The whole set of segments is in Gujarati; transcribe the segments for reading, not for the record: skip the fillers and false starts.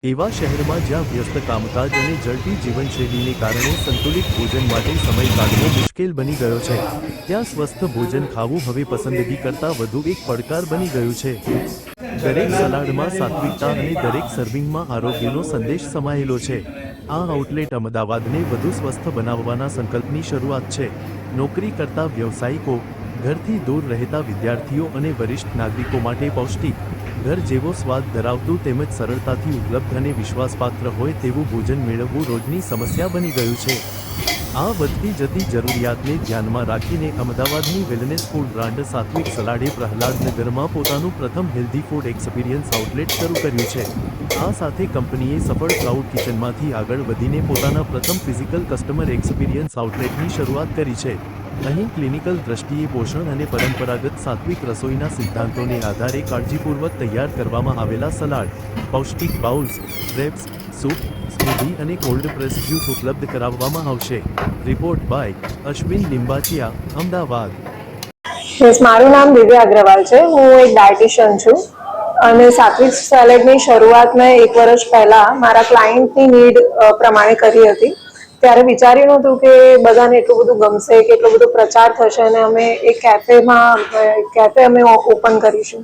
એવા શહેરમાં જ્યાં વ્યસ્ત કામકાજ અને ઝડપી જીવનશૈલીને કારણે સંતુલિત ભોજન માટે સમય કાઢવો મુશ્કેલ બની ગયો છે, ત્યાં સ્વસ્થ ભોજન ખાવું હવે પસંદગી કરતાં વધુ એક પડકાર બની ગયું છે। દરેક સલાડમાં સાત્વિકતા અને દરેક સર્વિંગમાં આરોગ્યનો સંદેશ સમાયેલો છે। આ આઉટલેટ અમદાવાદને વધુ સ્વસ્થ બનાવવાના સંકલ્પની શરૂઆત છે। નોકરી કરતા વ્યવસાયિકો, ઘરથી દૂર રહેતા વિદ્યાર્થીઓ અને વરિષ્ઠ નાગરિકો માટે પૌષ્ટિક, ઘર જેવો સ્વાદ ધરાવતું તેમજ સરળતાથી ઉપલબ્ધ અને વિશ્વાસપાત્ર હોય તેવું ભોજન મેળવવું રોજની સમસ્યા બની ગયું છે। આ વધતી જતી જરૂરિયાતને ધ્યાનમાં રાખીને અમદાવાદની વેલનેસ ફૂડ બ્રાન્ડ સાત્વિક સલાડે પ્રહલાદનગરમાં પોતાનું પ્રથમ હેલ્ધી ફૂડ એક્સપિરિયન્સ આઉટલેટ શરૂ કર્યું છે। આ સાથે કંપનીએ સફળ ક્લાઉડ કિચનમાંથી આગળ વધીને પોતાના પ્રથમ ફિઝિકલ કસ્ટમર એક્સપિરિયન્સ આઉટલેટની શરૂઆત કરી છે। અહીં ક્લિનિકલ દ્રષ્ટિએ પોષણ અને પરંપરાગત સાત્વિક રસોઈના સિદ્ધાંતોને આધારે કાળજીપૂર્વક તૈયાર કરવામાં આવેલા સલાડ, પૌષ્ટિક બાઉલ્સ, રેપ્સ, સૂપ, સ્મૂધી અને કોલ્ડ પ્રેસ જ્યુસ ઉપલબ્ધ કરાવવામાં આવશે। Report by Ashwin Limbachiya, Ahmedabad. Yes, મારું નામ દિવ્યા અગ્રવાલ છે। હું એક ડાયટિશિયન છું અને સાત્વિક સેલેડની શરૂઆત મેં 1 વર્ષ પહેલાં મારા ક્લાયન્ટની નીડ પ્રમાણે કરી હતી। ત્યારે વિચાર્યું નહોતું કે બધાને એટલું બધું ગમશે, કે એટલો બધો પ્રચાર થશે અને અમે એક કેફે અમે ઓપન કરીશું।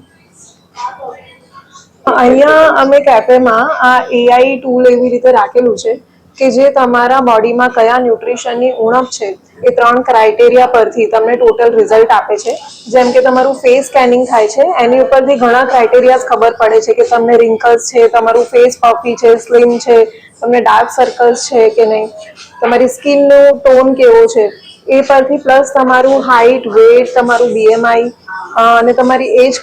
અહીંયા અમે કેફેમાં આ એઆઈ ટૂલ એવી રીતે રાખેલું છે કે જે તમારા બોડીમાં કયા ન્યુટ્રિશનની ઉણપ છે એ 3 ક્રાઇટેરિયા પરથી તમને ટોટલ રિઝલ્ટ આપે છે। જેમ કે તમારું ફેસ સ્કેનિંગ થાય છે, એની ઉપરથી ઘણા ક્રાઇટેરિયાઝ ખબર પડે છે કે તમને રિંકલ્સ છે, તમારું ફેસ પફી છે, સ્લિમ છે, તમને ડાર્ક સર્કલ્સ છે કે નહીં, તમારી સ્કિનનો ટોન કેવો છે એ પરથી, પ્લસ તમારું હાઇટ, વેટ, તમારું બીએમઆઈ અને તમારી એજ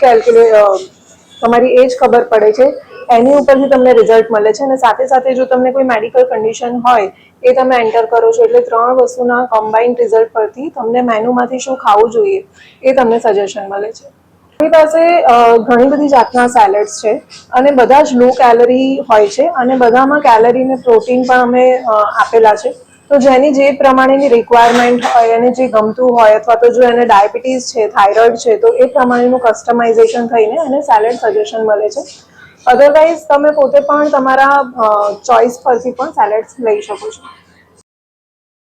ખબર પડે છે। એની ઉપરથી તમને રિઝલ્ટ મળે છે અને સાથે સાથે જો તમને કોઈ મેડિકલ કન્ડિશન હોય એ તમે એન્ટર કરો છો, એટલે 3 વસ્તુના કમ્બાઇન્ડ રિઝલ્ટ પરથી તમને મેનુમાંથી શું ખાવું જોઈએ એ તમને સજેશન મળે છે। આપણી પાસે ઘણી બધી જાતના સેલેડ્સ છે અને બધા જ લો કેલરી હોય છે અને બધામાં કેલરી અને પ્રોટીન પણ અમે આપેલા છે। તો જેની જે પ્રમાણેની રિક્વાયરમેન્ટ હોય, એને જે ગમતું હોય, અથવા તો જો એને ડાયાબિટીસ છે, થાઇરોઇડ છે, તો એ પ્રમાણેનું કસ્ટમાઇઝેશન થઈને એને સેલેડ સજેશન મળે છે। અધરવાઇઝ તમે પોતે પણ તમારા ચોઇસ પરથી પણ સેલેડ્સ લઈ શકો છો।